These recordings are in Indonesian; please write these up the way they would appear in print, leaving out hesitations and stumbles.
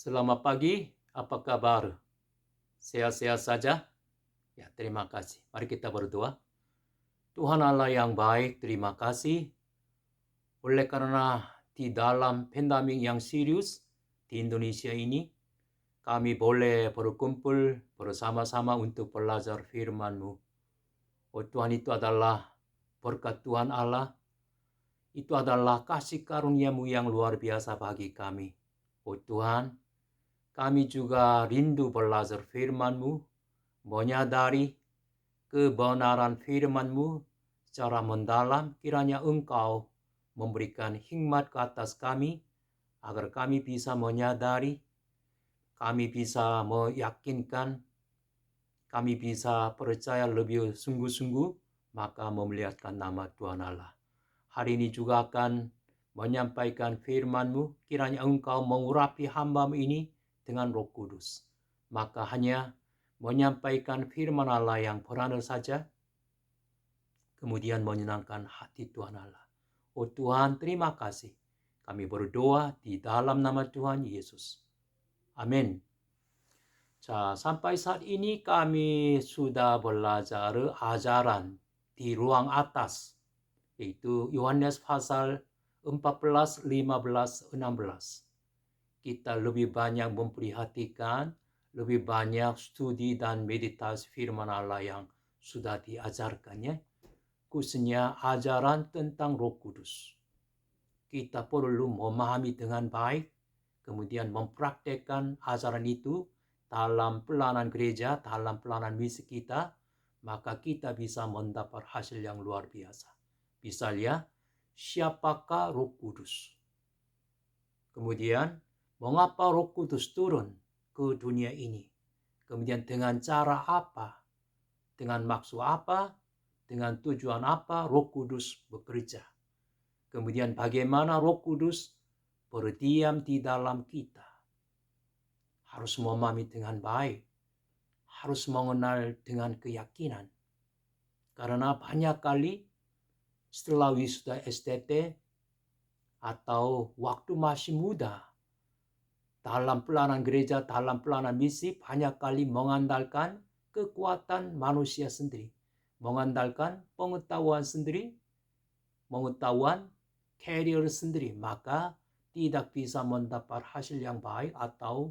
Selamat pagi, apa kabar? Sehat-sehat saja? Ya, terima kasih. Mari kita berdoa. Tuhan Allah yang baik, terima kasih. Oleh karena di dalam pandemi yang serius di Indonesia ini, kami boleh berkumpul bersama-sama untuk belajar firman-Mu. Oh Tuhan, itu adalah berkat Tuhan Allah. Itu adalah kasih karunia-Mu yang luar biasa bagi kami. Oh Tuhan, kami juga rindu belajar firman-Mu, menyadari kebenaran firman-Mu secara mendalam. Kiranya Engkau memberikan hikmat ke atas kami, agar kami bisa menyadari, kami bisa meyakinkan, kami bisa percaya lebih sungguh-sungguh, maka memuliakan nama Tuhan Allah. Hari ini juga akan menyampaikan firman-Mu, kiranya Engkau mengurapi hamba-Mu ini dengan Roh Kudus. Maka hanya menyampaikan firman Allah yang benar saja, kemudian menyenangkan hati Tuhan Allah. Oh Tuhan, terima kasih. Kami berdoa di dalam nama Tuhan Yesus. Amin. Sampai saat ini kami sudah belajar ajaran di ruang atas, yaitu Yohanes pasal 14, 15, 16. Kita lebih banyak memperhatikan, lebih banyak studi dan meditasi firman Allah yang sudah diajarkannya, khususnya ajaran tentang Roh Kudus. Kita perlu memahami dengan baik, kemudian mempraktekkan ajaran itu dalam pelayanan gereja, dalam pelayanan misi kita, maka kita bisa mendapat hasil yang luar biasa. Misalnya, siapakah Roh Kudus? Kemudian, mengapa Roh Kudus turun ke dunia ini? Kemudian dengan cara apa? Dengan maksud apa? Dengan tujuan apa Roh Kudus bekerja? Kemudian bagaimana Roh Kudus berdiam di dalam kita? Harus memahami dengan baik. Harus mengenal dengan keyakinan. Karena banyak kali setelah wisuda STT atau waktu masih muda, dalam pelayanan gereja, dalam pelayanan misi, banyak kali mengandalkan kekuatan manusia sendiri. Mengandalkan pengetahuan sendiri, pengetahuan career sendiri. Maka tidak bisa mendapat hasil yang baik atau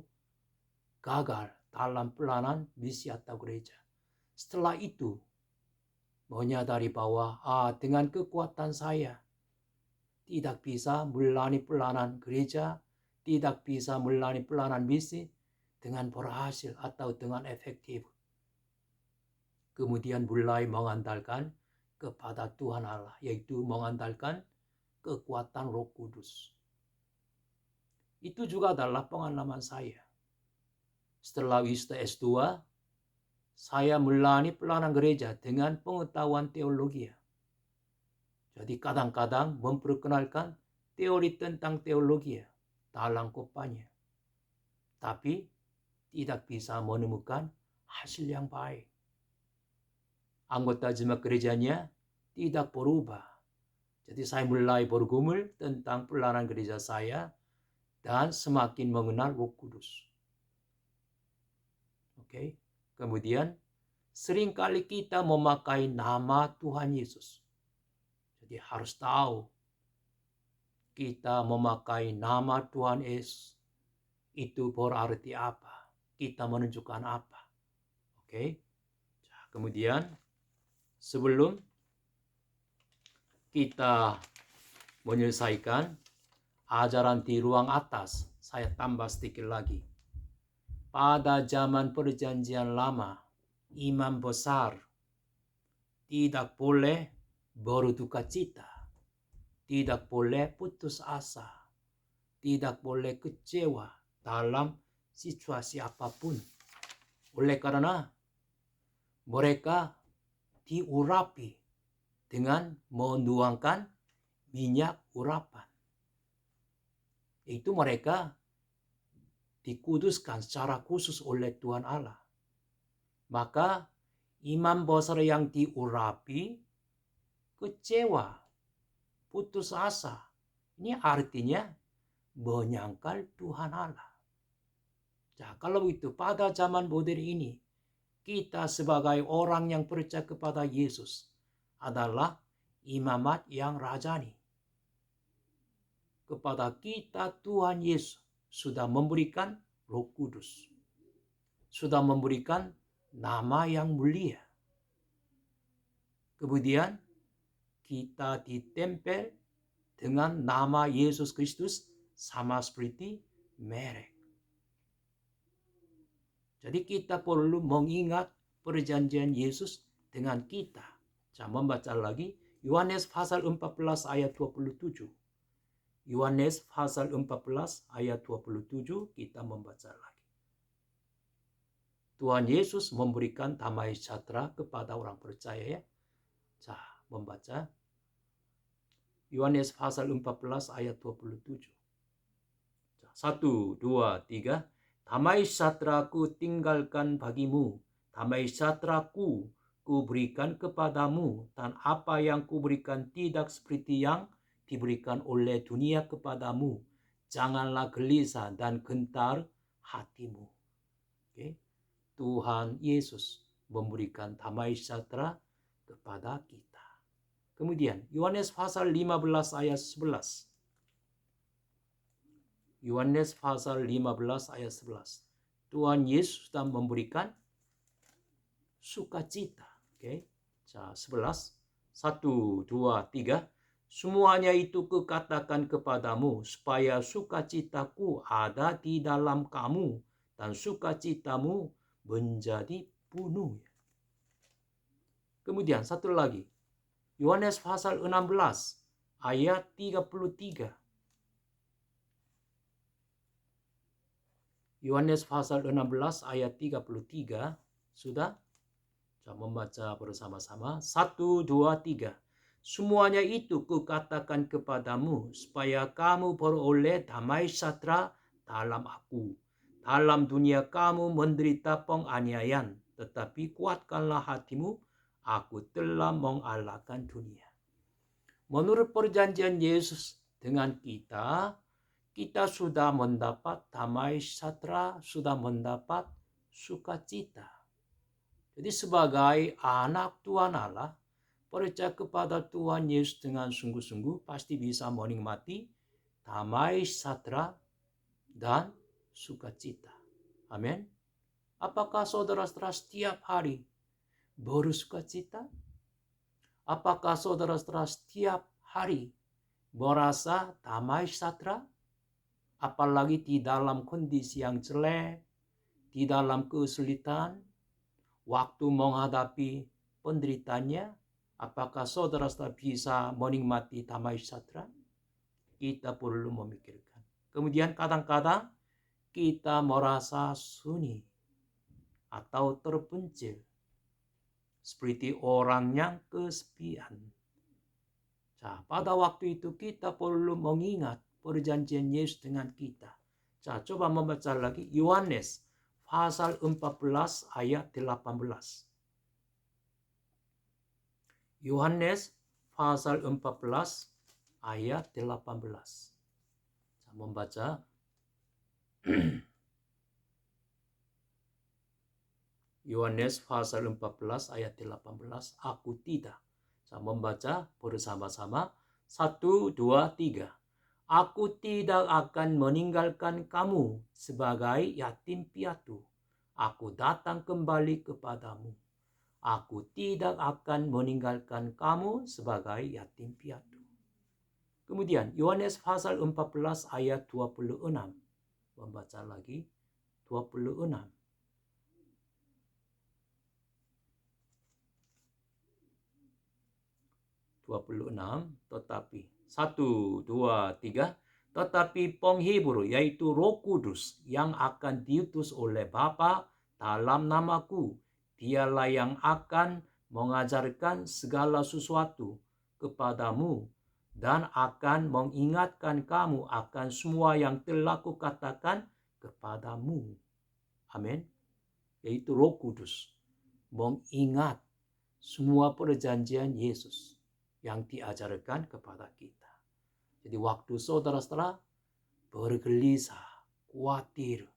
gagal dalam pelayanan misi atau gereja. Setelah itu, menyadari bahwa dengan kekuatan saya tidak bisa melayani pelayanan gereja, tidak bisa melayani pelayanan misi dengan berhasil atau dengan efektif. Kemudian mulai mengandalkan kepada Tuhan Allah, yaitu mengandalkan kekuatan Roh Kudus. Itu juga adalah pengalaman saya. Setelah wisuda S2, saya melayani pelayanan gereja dengan pengetahuan teologi. Jadi kadang-kadang memperkenalkan teori tentang teologi dalam kopanya. Tapi tidak bisa menemukan hasil yang baik. Anggota jemaat gerejanya tidak berubah. Jadi saya mulai bergumul tentang pelayanan gereja saya dan semakin mengenal Roh Kudus. Oke. Kemudian seringkali kita memakai nama Tuhan Yesus. Jadi harus tahu kita memakai nama Tuhan Yesus itu berarti apa? Kita menunjukkan apa? Oke. Kemudian sebelum kita menyelesaikan ajaran di ruang atas, saya tambah sedikit lagi. Pada zaman perjanjian lama, imam besar tidak boleh berduka cita, tidak boleh putus asa, tidak boleh kecewa dalam situasi apapun. Oleh karena mereka diurapi dengan menuangkan minyak urapan. Itu mereka dikuduskan secara khusus oleh Tuhan Allah. Maka imam besar yang diurapi kecewa, putus asa. Ini artinya menyangkal Tuhan Allah. Kalau begitu pada zaman modern ini, kita sebagai orang yang percaya kepada Yesus adalah imamat yang rajani. Kepada kita Tuhan Yesus sudah memberikan Roh Kudus. Sudah memberikan nama yang mulia. Kemudian kita ditempel dengan nama Yesus Kristus sama seperti merek. Jadi kita perlu mengingat perjanjian Yesus dengan kita. Saya membaca lagi Yohanes pasal 14 ayat 27. Yohanes pasal 14 ayat 27 kita membaca lagi. Tuhan Yesus memberikan damai sejahtera kepada orang percaya ya. Saya membaca Yohanes pasal 14 ayat 27. 1, 2, 3. Damai sejahtera-Ku tinggalkan bagimu, damai sejahtera-Ku Kuberikan kepadamu, dan apa yang Kuberikan tidak seperti yang diberikan oleh dunia kepadamu. Janganlah gelisah dan gentar hatimu. Okay. Tuhan Yesus memberikan damai sejahtera kepada kita. Kemudian Yohanes pasal 15 ayat 11. Yohanes pasal 15 ayat 11. Tuhan Yesus sudah memberikan sukacita. Oke. 11. 1, 2, 3. Semuanya itu Kukatakan kepadamu supaya sukacitaku ada di dalam kamu dan sukacitamu menjadi penuh. Kemudian satu lagi. Yohanes pasal 16 ayat 33. Yohanes pasal 16 ayat 33. Sudah? Saya membaca bersama-sama. 1, 2, 3. Semuanya itu Kukatakan kepadamu supaya kamu beroleh damai sejahtera dalam Aku. Dalam dunia kamu menderita penganiayaan, tetapi kuatkanlah hatimu, Aku telah mengalahkan dunia. Menurut perjanjian Yesus dengan kita sudah mendapat damai sejahtera, sudah mendapat sukacita. Jadi sebagai anak Tuhan Allah, percaya kepada Tuhan Yesus dengan sungguh-sungguh pasti bisa menikmati damai sejahtera dan sukacita. Amin. Apakah saudara-saudara setiap hari bersukacita? Apakah saudara-saudara setiap hari merasa damai sejahtera? Apalagi di dalam kondisi yang jelek, di dalam kesulitan, waktu menghadapi penderitaannya, apakah saudara-saudara bisa menikmati damai sejahtera? Kita perlu memikirkan. Kemudian kadang-kadang kita merasa sunyi atau terpencil, seperti orang yang kesepian. Nah, pada waktu itu kita perlu mengingat perjanjian Yesus dengan kita. Saya coba membaca lagi Yohanes pasal 14 ayat 18. Yohanes pasal 14 ayat 18. Saya membaca. Yohanes pasal 14 ayat 18. Aku tidak. Saya membaca bersama-sama. 1, 2, 3. Aku tidak akan meninggalkan kamu sebagai yatim piatu. Aku datang kembali kepadamu. Aku tidak akan meninggalkan kamu sebagai yatim piatu. Kemudian Yohanes pasal 14 ayat 26. Membaca lagi 26. Tetapi 1, 2, 3. Tetapi penghibur yaitu Roh Kudus yang akan diutus oleh Bapa dalam namaku, Dialah yang akan mengajarkan segala sesuatu kepadamu dan akan mengingatkan kamu akan semua yang telah Kukatakan kepadamu. Amin. Yaitu Roh Kudus mengingat semua perjanjian Yesus yang diajarkan kepada kita. Jadi waktu saudara-saudara bergelisah, khawatir,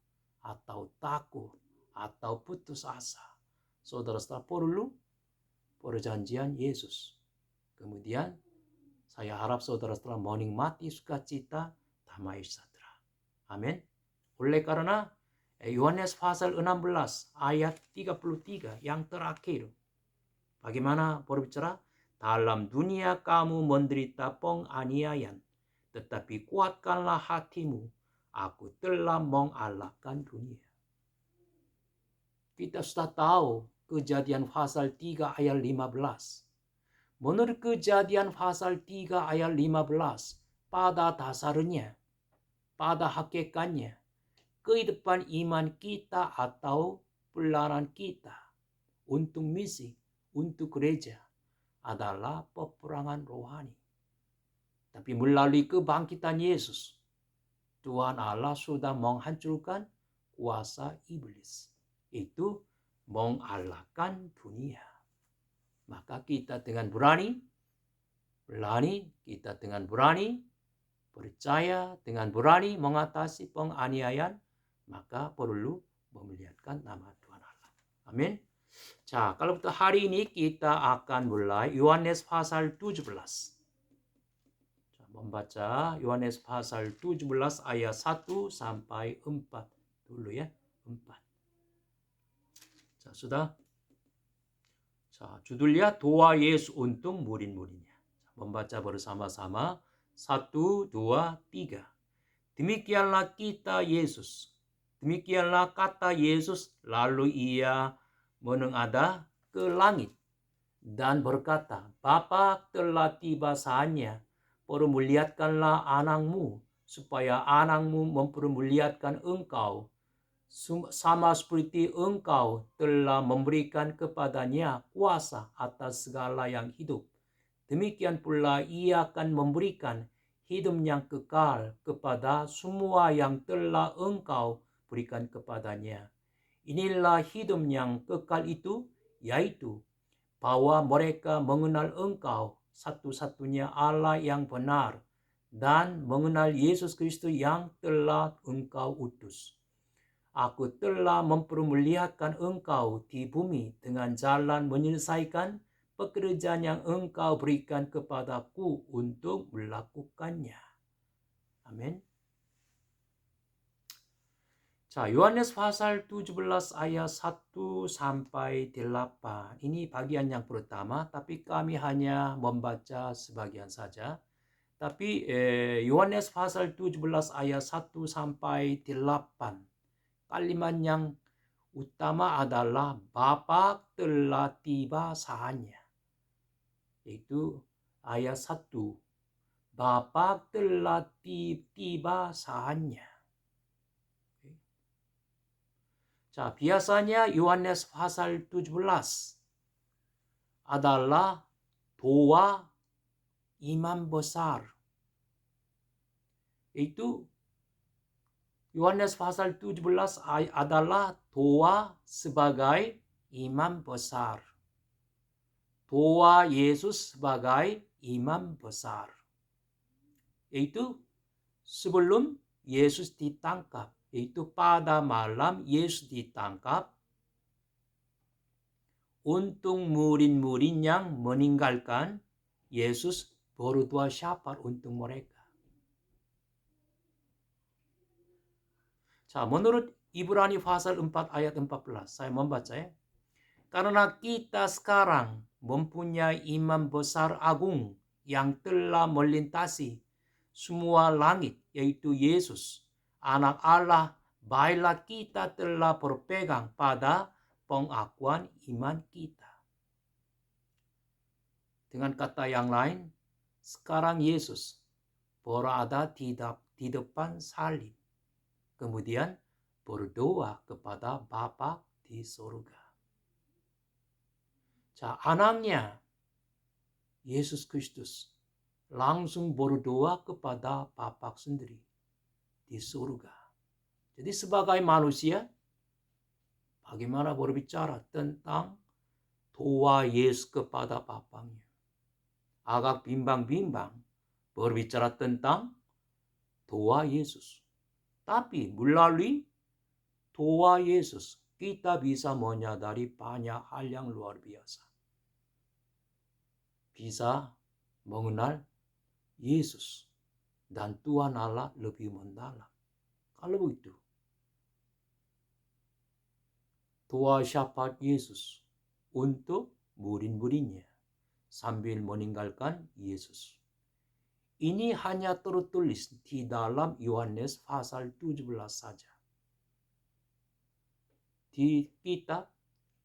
atau takut, atau putus asa, saudara-saudara perlu perjanjian Yesus. Kemudian saya harap saudara-saudara menikmati sukacita, damai sejahtera. Amin. Oleh karena Yohanes pasal 16 ayat 33 yang terakhir, bagaimana berbicara? Dalam dunia kamu menderita penganiayaan, tetapi kuatkanlah hatimu, aku telah mengalahkan dunia. Kita sudah tahu Kejadian pasal 3 ayat 15. Menurut Kejadian pasal 3 ayat 15, pada dasarnya, pada hakikatnya, kehidupan iman kita atau pelayanan kita untuk misi, untuk gereja adalah peperangan rohani. Tapi melalui kebangkitan Yesus, Tuhan Allah sudah menghancurkan kuasa iblis. Itu mengalahkan dunia. Maka kita dengan berani, kita dengan berani, percaya dengan berani mengatasi penganiayaan, maka perlu memuliakan nama Tuhan Allah. Amin. 자, kalau begitu hari ini kita akan mulai Yohanes pasal 17. Membaca Yohanes pasal 17 ayat 1 sampai 4 dulu ya. 4. 자, sudah. 자, judulnya doa Yesus untuk murid-muridnya. Membaca bersama-sama. 1, 2, 3. Demikianlah kita Yesus. Demikianlah kata Yesus, lalu ia menengadah ke langit dan berkata, Bapa, telah tiba saatnya, permuliakanlah anakmu, supaya anakmu mempermuliakan engkau, sama seperti engkau telah memberikan kepadanya kuasa atas segala yang hidup. Demikian pula ia akan memberikan hidup yang kekal kepada semua yang telah engkau berikan kepadanya. Inilah hidup yang kekal itu, yaitu bahwa mereka mengenal engkau satu-satunya Allah yang benar dan mengenal Yesus Kristus yang telah engkau utus. Aku telah mempermuliakan engkau di bumi dengan jalan menyelesaikan pekerjaan yang engkau berikan kepadaku untuk melakukannya. Amin. 자, Yohanes pasal 17 ayat 1 sampai 8. Ini bagian yang pertama, tapi kami hanya membaca sebagian saja. Tapi Yohanes pasal 17 ayat 1 sampai 8. Kalimat yang utama adalah Bapa telah tiba saatnya. Itu ayat 1. Bapa telah tiba saatnya. 자, biasanya Yohanes pasal 17 adalah doa imam besar. Itu Yohanes pasal 17 adalah doa sebagai imam besar. Doa Yesus sebagai imam besar. Itu sebelum Yesus ditangkap. Itu pada malam Yesus ditangkap, untuk murid-murid yang meninggalkan Yesus berdoa syafaat untuk mereka. 자, menurut Ibrani pasal 4 ayat 14, saya membaca ya. Karena kita sekarang mempunyai imam besar agung yang telah melintasi semua langit, yaitu Yesus, Anak Allah, baiklah kita telah berpegang pada pengakuan iman kita. Dengan kata yang lain, sekarang Yesus berada di depan salib. Kemudian berdoa kepada Bapa di surga. 자, anaknya Yesus Kristus langsung berdoa kepada Bapa sendiri di surga. Jadi sebagai manusia, bagaimana berbicara tentang doa Yesus kepada Bapanya. Agak bimbang-bimbang berbicara tentang doa Yesus. Tapi melalui doa Yesus, kita bisa menyadari banyak hal yang luar biasa. Bisa mengenal Yesus dan Tuhan Allah lebih mendalam. Kalau begitu, doa syafaat Yesus untuk murid-muridnya sambil meninggalkan Yesus. Ini hanya tertulis di dalam Yohanes pasal 17 saja.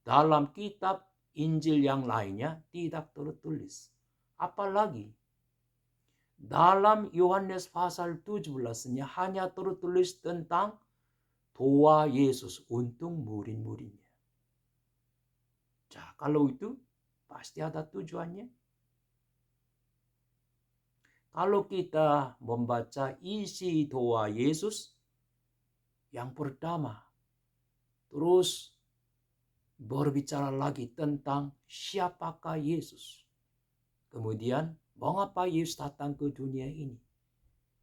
Dalam kitab Injil yang lainnya tidak tertulis. Apalagi dalam Yohanes pasal 17-nya hanya tertulis tentang doa Yesus untuk murid-muridnya. Kalau itu pasti ada tujuannya. Kalau kita membaca isi doa Yesus, yang pertama, terus berbicara lagi tentang siapakah Yesus. Kemudian, mengapa Yesus datang ke dunia ini?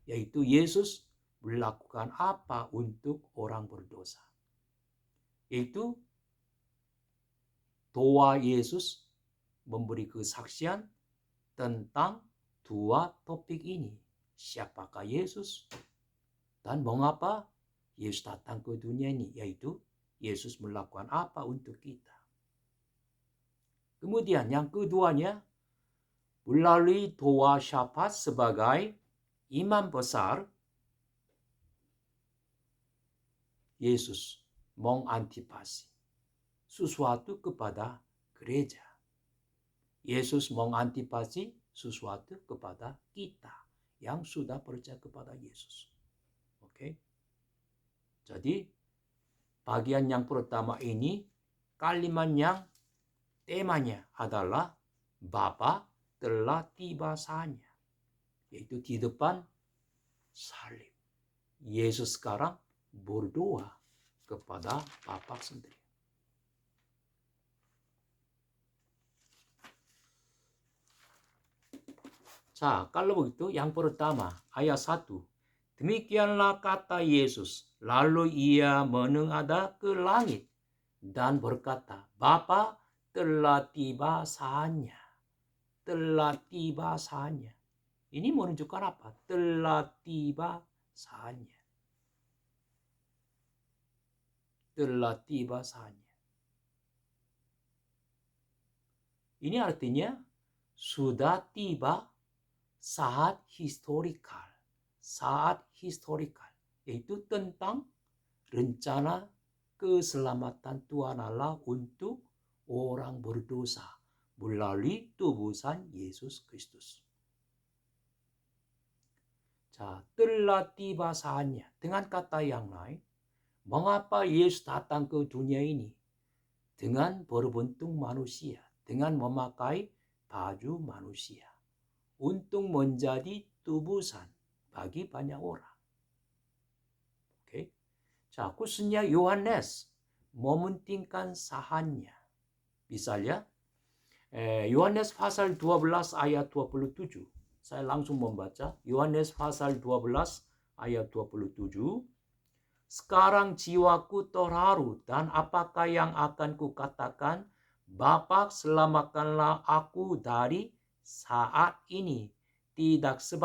Yaitu Yesus melakukan apa untuk orang berdosa. Yaitu doa Yesus memberi kesaksian tentang dua topik ini. Siapakah Yesus dan mengapa Yesus datang ke dunia ini, yaitu Yesus melakukan apa untuk kita. Kemudian yang keduanya, melalui doa syafaat sebagai imam besar, Yesus mengantisipasi sesuatu kepada gereja. Yesus mengantisipasi sesuatu kepada kita yang sudah percaya kepada Yesus. Oke. Jadi bagian yang pertama ini kalimat yang temanya adalah Bapa telah tiba saatnya. Yaitu di depan salib. Yesus sekarang berdoa kepada Bapa sendiri. Kalau begitu yang pertama ayat 1. Demikianlah kata Yesus, lalu ia menengadah ke langit dan berkata, Bapa telah tiba saatnya. Telah tiba saatnya. Ini menunjukkan apa? Telah tiba saatnya. Telah tiba saatnya. Ini artinya sudah tiba saat historikal. Saat historikal. Yaitu tentang rencana keselamatan Tuhan Allah untuk orang berdosa melalui tebusan Yesus Kristus. Telah tiba saatnya. Dengan kata yang lain, mengapa Yesus datang ke dunia ini? Dengan berbentuk manusia. Dengan memakai baju manusia. Untuk menjadi tebusan bagi banyak orang. Oke. Khususnya Yohanes mementingkan saatnya. Misalnya, Yohanes pasal 12 ayat 27. Saya langsung membaca. Yohanes pasal 12 ayat 27. Sekarang jiwaku terharu dan apakah yang akan kukatakan? Bapa, selamatkanlah aku dari saat ini. Tidak sebab